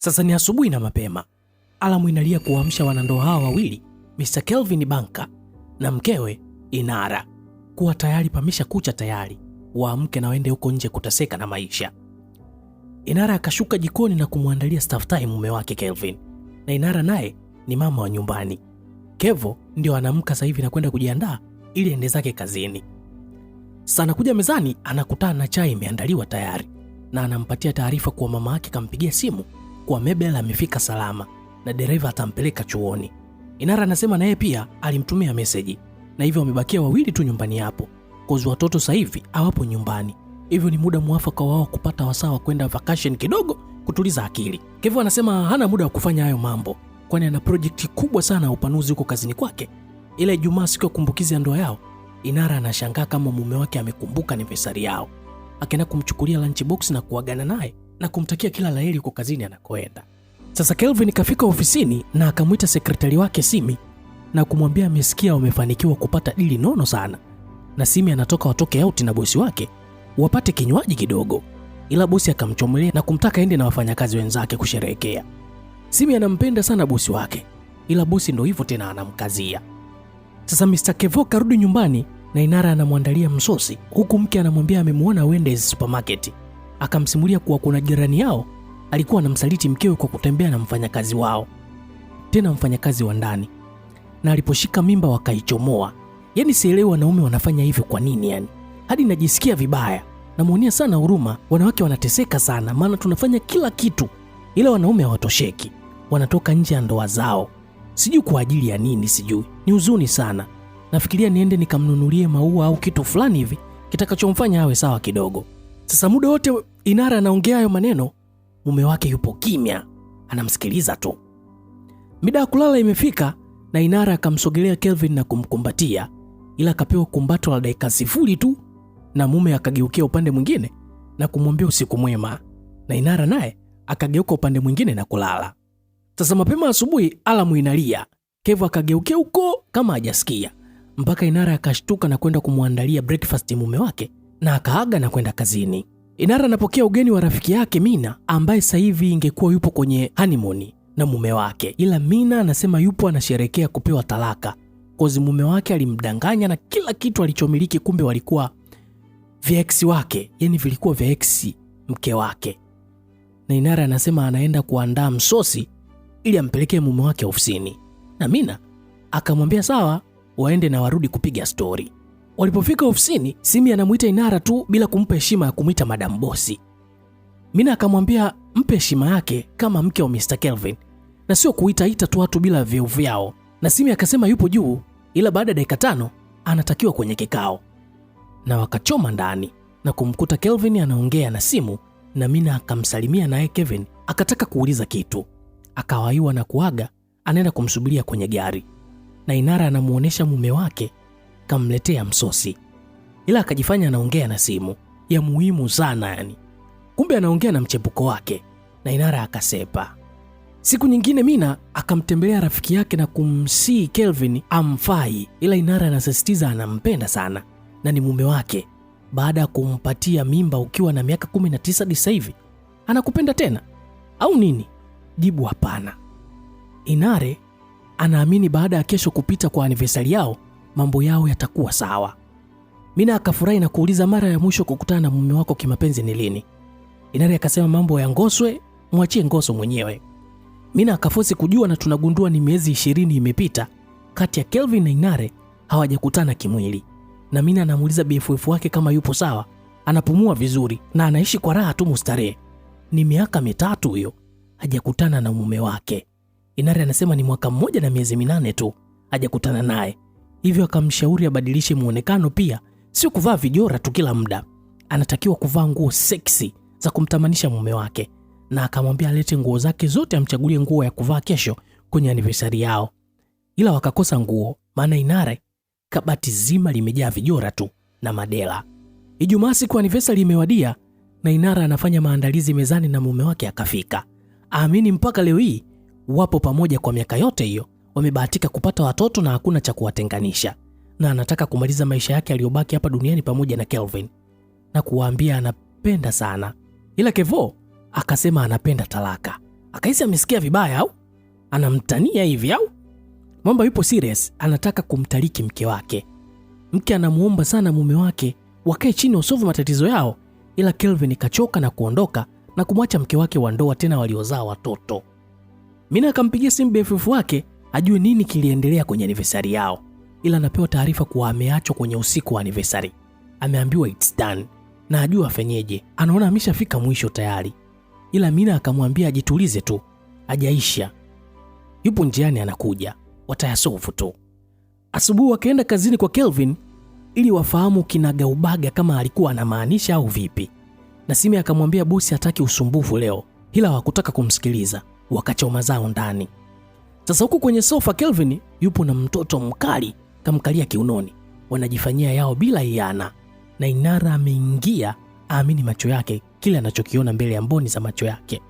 Sasa ni asubuhi na mapema. Alamu inalia kuamsha wanandoa hao wawili, Mr. Kelvin Banka na mkewe Inara, kuwa tayari pamesha kucha tayari, waamke na waende huko nje kutaseka na maisha. Inara akashuka jikoni na kumwandalia staff time mume wake Kelvin. Na Inara naye ni mama wa nyumbani. Kevo ndio anaamka sasa hivi na kwenda kujiandaa ili ende zake kazini. Sana kuja mezani anakutana na chai imeandaliwa tayari na anampatia taarifa kuwa mama yake kampigia simu kuwa Mabel amefika salama na dereva atampeleka chuoni. Inara anasema na yeye pia alimtumia message na hivyo wamebakia wawili tu nyumbani hapo. Kozi watoto sasa hivi hawapo nyumbani. Hivyo ni muda mwafaka wao kupata wasaa kwenda vacation kidogo kutuliza akili. Kevo anasema hana muda wa kufanya hayo mambo kwani ana project kubwa sana ya upanuzi huko kazini kwake. Ila Ijumaa siku ya kumbukizi ya ndoa yao, Inara anashangaa kama mume wake amekumbuka anniversary yao. Akaenda kumchukulia lunchbox na kuagana naye na kumtakia kila laheri huko kazini anakoenda. Sasa Kelvin kafika ofisini na akamuita sekretari wake Simi na kumwambia amesikia wamefanikiwa kupata dili nono sana. Na Simi anatoka watoke out na bosi wake wapate kinywaji kidogo. Ila bosi akamchomelea na kumtaka ende na wafanyakazi wenzake kusherehekea. Simi anampenda sana bosi wake, ila bosi ndo hivyo tena anamkazia. Sasa Mr. Kevo karudi nyumbani na Inara anamwandalia msosi, huku mke anamwambia amemuona Wendy's supermarket. Akamsimulia kuwa kuna jirani yao alikuwa anamsaliti mkewe kwa kutembea na mfanyakazi wao, tena mfanyakazi wa ndani, na aliposhika mimba wakaichomoa. Yaani sielewi wanaume wanafanya hivyo kwa nini yani. Hadi najisikia vibaya. Namuonea sana huruma, wanawake wanateseka sana maana tunafanya kila kitu ila wanaume hawatosheki. Wanatoka nje ya ndoa zao. Sijui kwa ajili ya nini sijui. Ni huzuni sana. Nafikiria niende nikamnunulie maua au kitu fulani hivi kitakachomfanya awe sawa kidogo. Sasa muda wote Inara anaongea hayo maneno, mume wake yupo kimya, anamsikiliza tu. Mida ya kulala imefika na Inara akamsogelea Kelvin na kumkumbatia, ila akapewa kumbato la dakika 0 tu na mume akageukia upande mwingine na kumwambia usiku mwema. Na Inara naye akageuka upande mwingine na kulala. Sasa mapema asubuhi alamu inalia. Kevo akageukia huko kama hajasikia, mpaka Inara akashtuka na kwenda kumwandalia breakfast mume wake na akaaga na kwenda kazini. Inara anapokea ugeni wa rafiki yake Mina, ambaye sasa hivi ingekuwa yupo kwenye honeymoon na mume wake, ila Mina anasema yupo anasherehekea kupewa talaka kozi mume wake alimdanganya na kila kitu alichomiliki, kumbe walikuwa vya ex wake, yani vilikuwa vya ex mke wake. Na Inara anasema anaenda kuandaa msosi ili ampelekee mume wake ofisini. Na Mina akamwambia sawa, waende na warudi kupiga story. Walipofika ofisini, Simi anamuita Inara tu bila kumpa heshima ya kumuita madam bosi. Mina akamwambia mpe heshima yake kama mke wa Mr. Kelvin na sio kuita tu watu bila vyeo vyao. Na Simi akasema yupo juu, ila baada ya dakika 5 anatakiwa kwenye kikao. Na wakachoma ndani na kumkuta Kelvin anaongea na simu, na Mina akamsalimia naye Kevin akataka kuuliza kitu. Akawaiwa na kuaga, anaenda kumsubiria kwenye gari. Na Inara anamuonesha mume wake kamletea msosi, ila akajifanya anaongea na simu ya muhimu sana yani. Kumbe anaongea na mchepuko wake. Na Inara akasepa. Siku nyingine Mina akamtembelea rafiki yake na kumsii Kelvin amfai, ila Inara anasisitiza anampenda sana na ni mume wake. Baada ya kumpatia mimba ukiwa na miaka 19 sasa hivi, anakupenda tena au nini? Jibu hapana. Inare anaamini baada ya kesho kupita kwa anniversary yao, mambo yao yatakuwa sawa. Mina akafurahi na kuuliza mara ya mwisho kukutana na mume wako kimapenzi ni lini? Inare akasema mambo ya Ngoswe, mwachie Ngoso mwenyewe. Mina akafosi kujua na tunagundua ni miezi 20 imepita kati ya Kelvin na Inare hawajakutana kimwili. Na Mina anamuuliza BFF wake kama yupo sawa, anapumua vizuri na anaishi kwa raha tu mustarehe. Ni miaka 3 hiyo hajakutana na mume wake. Inare anasema ni mwaka 1 na miezi 8 tu hajakutana naye. Hivyo akamshauri abadilishe muonekano pia, sio kuvaa vijora tu kila muda. Anatakiwa kuvaa nguo sexy za kumtamanisha mume wake. Na akamwambia alete nguo zake zote amchagulie nguo ya kuvaa kesho kwenye anniversary yao. Ila wakakosa nguo, maana Inare kabati zima limejaa vijora tu na madela. Ijumaa siku anniversary imewadia na Inara anafanya maandalizi mezani na mume wake akafika. Aamini mpaka leo hii wapo pamoja kwa miaka yote hiyo. Wamebahatika kupata watoto na hakuna cha kuwatenganisha. Na anataka kumaliza maisha yake aliyobaki hapa duniani pamoja na Kelvin na kuwaambia anapenda sana. Ila Kevo akasema anapenda talaka. Akahisi amesikia vibaya au anamtania hivi au Mwamba yupo serious, anataka kumtaliki mke wake. Mke anamuomba sana mume wake wakae chini wasolve matatizo yao, ila Kelvin kachoka na kuondoka na kumwacha mke wake wa ndoa tena waliozaa watoto. Mina akampigia simu BFF wake ajue nini kiliendelea kwenye anniversary yao, ila anapewa taarifa kuwa ameachwa kwenye usiku wa anniversary. Ameambiwa it's done na ajua afenyeje, anaona ameshafika mwisho tayari. Ila Mina akamwambia ajitulize tu, hajaisha. Yupo njiani anakuja, watayasolve tu. Asubuhi wakaenda kazini kwa Kelvin ili wafahamu kinagaubaga kama alikuwa anamaanisha au vipi. Na Simi akamwambia bosi hataki usumbufu leo, ila hawakutaka kumsikiliza, wakachoma zao ndani. Sasa huku kwenye sofa Kelvin yupo na mtoto mkali kamkalia kiunoni, wanajifanyia yao bila iana. Na Inara ameingia, aamini macho yake kile anachokiona mbele ya mboni za macho yake.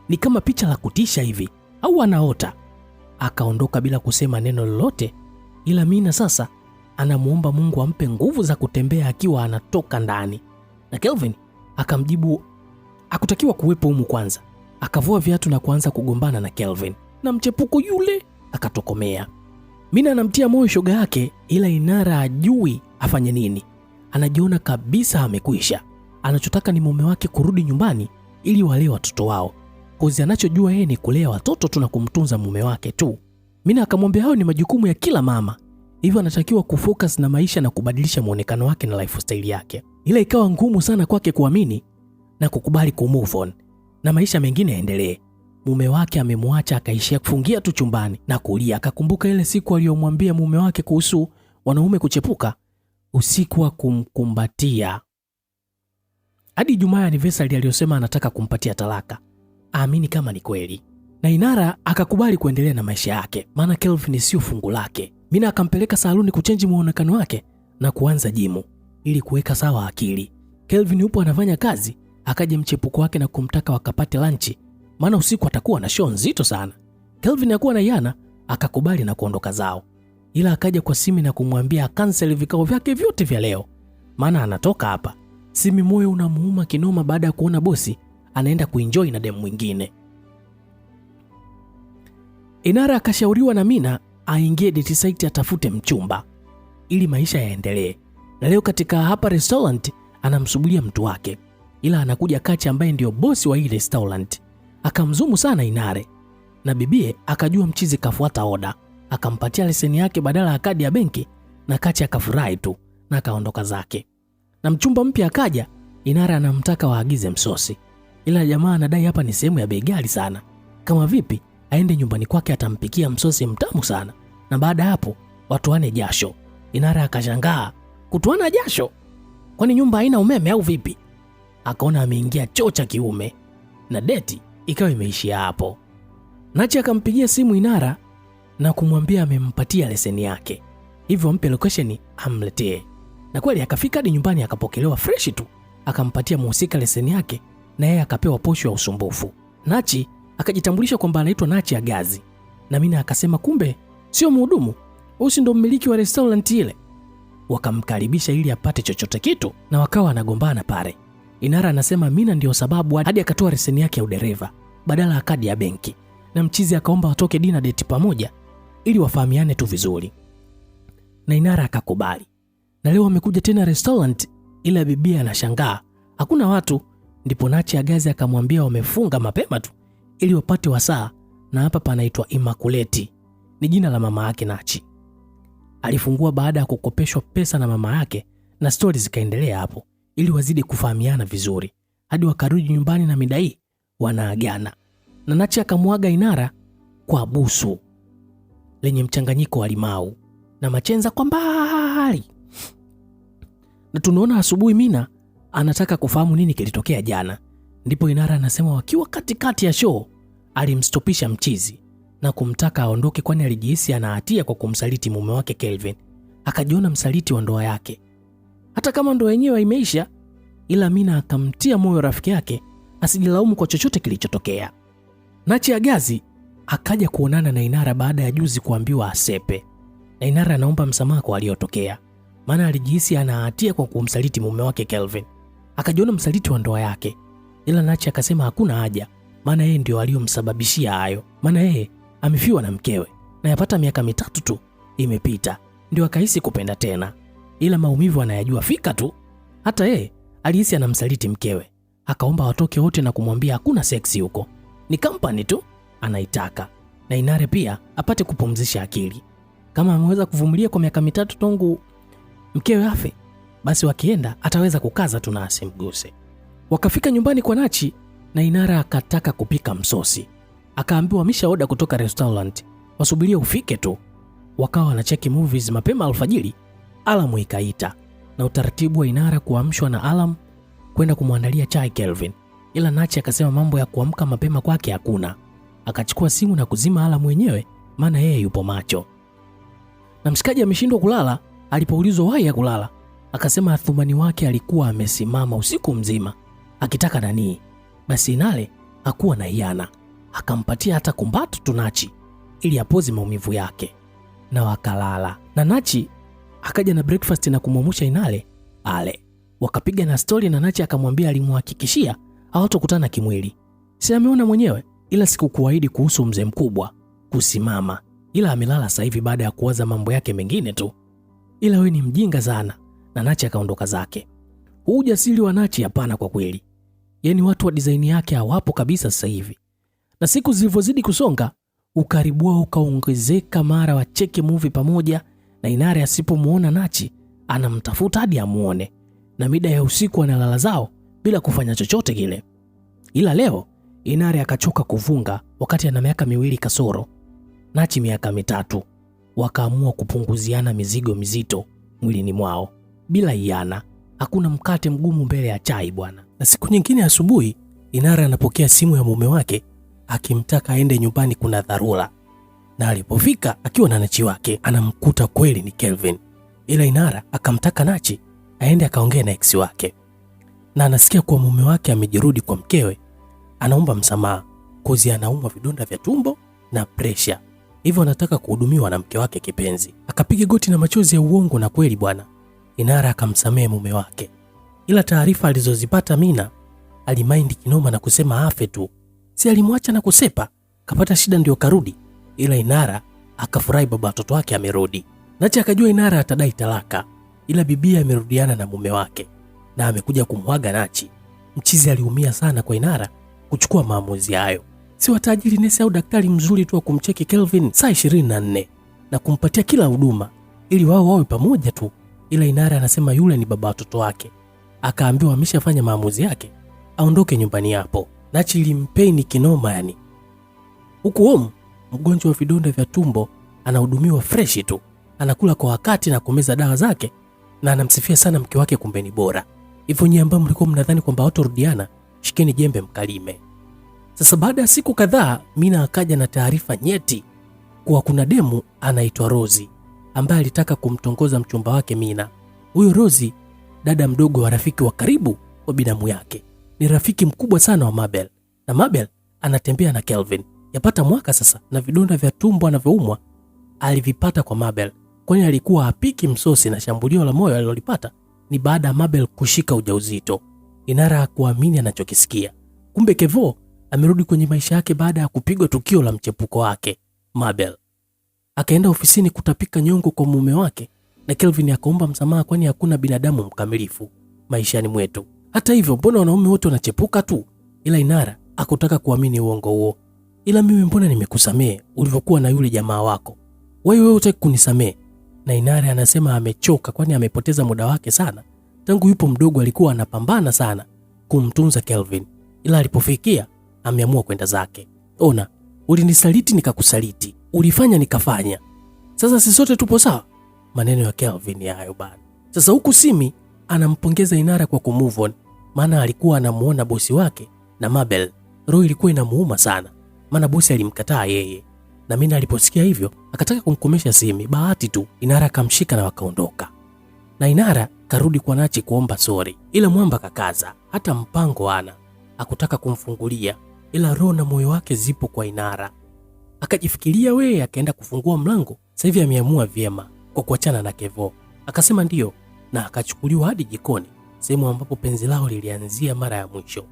Ni kama picha la kutisha hivi au anaota. Akaondoka bila kusema neno lolote, ila Mina sasa anamuomba Mungu ampe nguvu za kutembea akiwa anatoka ndani. Na Kelvin akamjibu hakutakiwa kuwepo humu kwanza. Akavua viatu na kuanza kugombana na Kelvin, na mchepuko yule akatokomea. Mina anamtia moyo shoga yake, ila Inara ajui afanye nini. Anajiona kabisa amekwisha. Anachotaka ni mume wake kurudi nyumbani ili walee watoto wao. Kozi anachojua yeye ni kulea watoto tu na kumtunza mume wake tu. Mina akamwambia hayo ni majukumu ya kila mama, hivyo anatakiwa kufocus na maisha na kubadilisha muonekano wake na lifestyle yake. Ila ikawa ngumu sana kwake kuamini na kukubali kumove on na maisha mengine yaendelee. Mume wake amemwacha, akaishia kufungia tu chumbani na kulia. Akakumbuka ile siku aliyomwambia mume wake kuhusu wanaume kuchepuka, usiku wa kumkumbatia. Hadi Jumaa anniversary aliyosema anataka kumpatia talaka, aamini kama ni kweli. Na Inara akakubali kuendelea na maisha yake, maana Kelvin sio fungu lake. Mina akampeleka saluni kuchange muonekano wake na kuanza jimu ili kuweka sawa akili. Kelvin yupo anafanya kazi, akaja mchepuko wake na kumtaka wakapate lunch, maana usiku atakuwa na show nzito sana. Kelvin hakuwa na yana, akakubali na kuondoka zao. Ila akaja kwa Simi na kumwambia cancel vikao vyake vyote vya leo, maana anatoka hapa. Simi moyo unamuuma kinoma baada ya kuona bosi anaenda kuenjoy na demu mwingine. Inara akashauriwa na Mina aingie date site atafute mchumba ili maisha yaendelee. Na leo katika hapa restaurant anamsubiria mtu wake, ila anakuja Kachi ambaye ndio bosi wa hii restaurant. Akamzumu sana Inare, na bibie akajua mchizi kafuata oda, akampatia leseni yake badala ya kadi ya benki, na Kachi akafurahi tu na akaondoka zake. Na mchumba mpya akaja, Inara anamtaka waagize msosi, ila jamaa anadai hapa ni sehemu ya bei ghali sana, kama vipi aende nyumbani kwake atampikia msosi mtamu sana. Na baada hapo watuane jasho. Inara akashangaa, kutuana jasho? Kwani nyumba haina umeme au vipi? Akaona ameingia choo cha kiume na deti ikawa imeishia hapo. Nachi akampigia simu Inara na kumwambia amempatia leseni yake, hivyo ampe location amletee. Na kweli akafika hadi nyumbani, akapokelewa fresh tu, akampatia mhusika leseni yake na yeye akapewa posho ya usumbufu. Nachi akajitambulisha kwamba anaitwa Nachi Agazi, na Mina akasema kumbe sio mhudumu, huyu ndo mmiliki wa restaurant ile. Wakamkaribisha ili apate chochote kitu na wakawa anagombana pale. Inara anasema Mina ndio sababu hadi akatoa leseni yake ya udereva badala ya kadi ya benki, na mchizi akaomba watoke dinner date pamoja ili wafahamiane tu vizuri. Na Inara akakubali. Na leo amekuja tena restaurant, ila bibia anashangaa hakuna watu. Ndipo Nachi Agazi akamwambia wamefunga mapema tu ili wapate wasaa, na hapa panaitwa Immaculate, ni jina la mama yake Nachi. Alifungua baada ya kukopeshwa pesa na mama yake, na stori zikaendelea hapo ili wazidi kufahamiana vizuri hadi wakarudi nyumbani na midai wanaagana. Na Nachi akamwaga Inara kwa busu lenye mchanganyiko wa limau na machenza kwa mbali. Na tunaona asubuhi Mina anataka kufahamu nini kilitokea jana. Ndipo Inara anasema wakiwa katikati ya show alimstopisha mchizi na kumtaka aondoke, kwani alijihisi ana hatia kwa kumsaliti mume wake Kelvin. Akajiona msaliti wa ndoa yake hata kama ndoa yenyewe imeisha, ila Mina akamtia moyo rafiki yake asijilaumu kwa chochote kilichotokea. Nachi Agazi akaja kuonana na Inara baada ya juzi kuambiwa asepe, na Inara anaomba msamaha kwa aliyotokea, maana alijihisi ana hatia kwa kumsaliti mume wake Kelvin. Akajiona msaliti wa ndoa yake, ila Nachi akasema hakuna haja, maana yeye ndio aliyomsababishia hayo. Maana yeye amefiwa na mkewe na yapata miaka 3 tu imepita ndio akahisi kupenda tena, ila maumivu anayajua fika tu. Hata yeye alihisi anamsaliti mkewe, akaomba watoke wote na kumwambia hakuna seksi huko, ni company tu anaitaka, na Inare pia apate kupumzisha akili. Kama ameweza kuvumilia kwa miaka 3 tangu mkewe afe, basi wakienda ataweza kukaza tu na asimguse. Wakafika nyumbani kwa Nachi na Inara akataka kupika msosi. Akaambiwa wamesha oda kutoka restaurant, wasubiria ufike tu. Wakawa wanacheki movies mapema alfajiri, alamu ikaita na utaratibu wa Inara kuamshwa na alarm kwenda kumwandalia chai Kelvin. Ila Nachi akasema mambo ya kuamka mapema kwake hakuna. Akachukua simu na kuzima alamu wenyewe, maana yeye yupo macho. Na mshikaji ameshindwa kulala. Alipoulizwa why ya kulala, akasema Athumani wake alikuwa amesimama usiku mzima akitaka nani. Basi Inare hakuwa na hiana, akampatia hata kumbato tu Nachi ili apoze maumivu yake, na wakalala. Na Nachi akaja na breakfast na kumwamusha Inare ale. Wakapiga na story na Nachi akamwambia alimhakikishia hawatokutana kimwili. Si ameona mwenyewe, ila sikukuahidi kuhusu mzee mkubwa kusimama, ila amelala sasa hivi baada ya kuwaza mambo yake mengine tu. Ila wewe ni mjinga sana. Na Nachi akaondoka zake. Huu ujasiri wa Nachi hapana kwa kweli. Yaani watu wa design yake hawapo kabisa sasa hivi. Na siku zilivyozidi kusonga, ukaribu wao ukaongezeka, mara wacheke movie pamoja, na Inare asipomuona Nachi anamtafuta hadi amuone, na mida ya usiku analala zao bila kufanya chochote kile. Ila leo Inare akachoka kuvunga wakati ana miaka 2 kasoro, Nachi miaka 3. Wakaamua kupunguziana mizigo mizito mwilini mwao bila iana. Hakuna mkate mgumu mbele ya chai bwana. Na siku nyingine asubuhi, Inare anapokea simu ya mume wake akimtaka aende nyumbani, kuna dharura. Na alipofika akiwa na Nachi wake, anamkuta kweli ni Kelvin. Ila Inare akamtaka Nachi aende akaongea na ex wake. Na anasikia kwa mume wake amejirudi kwa mkewe, anaomba msamaha kozi anaumwa vidonda vya tumbo na pressure, hivyo anataka kuhudumiwa na mke wake kipenzi. Akapiga goti na machozi ya uongo, na kweli bwana Inare akamsamehe mume wake. Ila taarifa alizozipata Mina alimaindi kinoma na kusema afe tu. Si alimwacha na kusepa, kapata shida ndio karudi. Ila Inare akafurahi baba watoto wake amerudi. Nachi akajua Inare atadai talaka, ila bibia amerudiana na mume wake na amekuja kumwaga Nachi. Mchizi aliumia sana kwa Inare kuchukua maamuzi hayo. Si watajiri nesi au daktari mzuri tu wa kumcheki Kelvin saa 24 na kumpatia kila huduma ili wao wawe pamoja tu. Ila Inare anasema yule ni baba watoto wake. Akaambiwa ameshafanya maamuzi yake, aondoke nyumbani hapo. Nachi ilimpeni kinoma yani. Huku home, mgonjwa wa vidonda vya tumbo anahudumiwa fresh tu. Anakula kwa wakati na kumeza dawa zake, na anamsifia sana mke wake kumbeni bora. Hivyo nyinyi ambao mlikuwa mnadhani kwamba watu rudiana, shikeni jembe mkalime. Sasa baada ya siku kadhaa, Mina akaja na taarifa nyeti kuwa kuna demu anaitwa Rozi ambaye alitaka kumtongoza mchumba wake Mina. Huyo Rozi dada mdogo wa rafiki wa karibu wa binamu yake, ni rafiki mkubwa sana wa Mabel, na Mabel anatembea na Kelvin yapata mwaka sasa, na vidonda vya tumbo anavyoumwa alivipata kwa Mabel, kwani alikuwa hapiki msosi, na shambulio la moyo alilolipata ni baada ya Mabel kushika ujauzito. Inare hakuamini anachokisikia. Kumbe Kevo amerudi kwenye maisha yake baada ya kupigwa tukio la mchepuko wake Mabel. Akaenda ofisini kutapika nyongo kwa mume wake, na Kelvin akaomba msamaha, kwani hakuna binadamu mkamilifu maishani mwetu. Hata hivyo, mbona wanaume wote wanachepuka tu? Ila Inare hakutaka kuamini uongo huo. Ila mimi mbona nimekusamee ulivyokuwa na yule jamaa wako, wewe hutaki kunisamee? Na Inare anasema amechoka, kwani amepoteza muda wake sana. Tangu yupo mdogo alikuwa anapambana sana kumtunza Kelvin, ila alipofikia ameamua kwenda zake. Ona, ulinisaliti nikakusaliti, ulifanya nikafanya, sasa sisi sote tupo sawa. Maneno ya Kelvin hayo bana. Sasa huku Simi anampongeza Inare kwa kumove on, maana alikuwa anamuona bosi wake na Mabel. Roho ilikuwa inamuuma sana, maana bosi alimkataa yeye, na Mina aliposikia hivyo akataka kumkomesha Simi. Bahati tu Inare akamshika na wakaondoka, na Inare karudi kwa Nachi kuomba sorry, ila mwamba kakaza, hata mpango ana hakutaka kumfungulia, ila roho na moyo wake zipo kwa Inare. Akajifikiria wewe, akaenda kufungua mlango. Sasa hivi ameamua vyema kwa kuachana na Kevo. Akasema ndio, na akachukuliwa hadi jikoni, sehemu ambapo penzi lao lilianzia mara ya mwisho.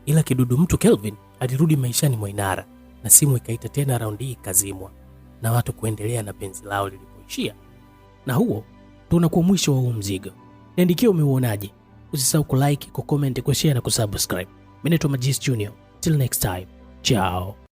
Ila kidudu mtu Kelvin alirudi maishani mwa Inara na simu ikaita tena, raundi hii ikazimwa na watu kuendelea na penzi lao lilipoishia. Na huo ndio unakuwa mwisho wa huu mzigo. Niandikie umeuonaje. Usisahau kulike, kucomment, kushare na kusubscribe. Mimi naitwa Magis Junior. Till next time. Ciao.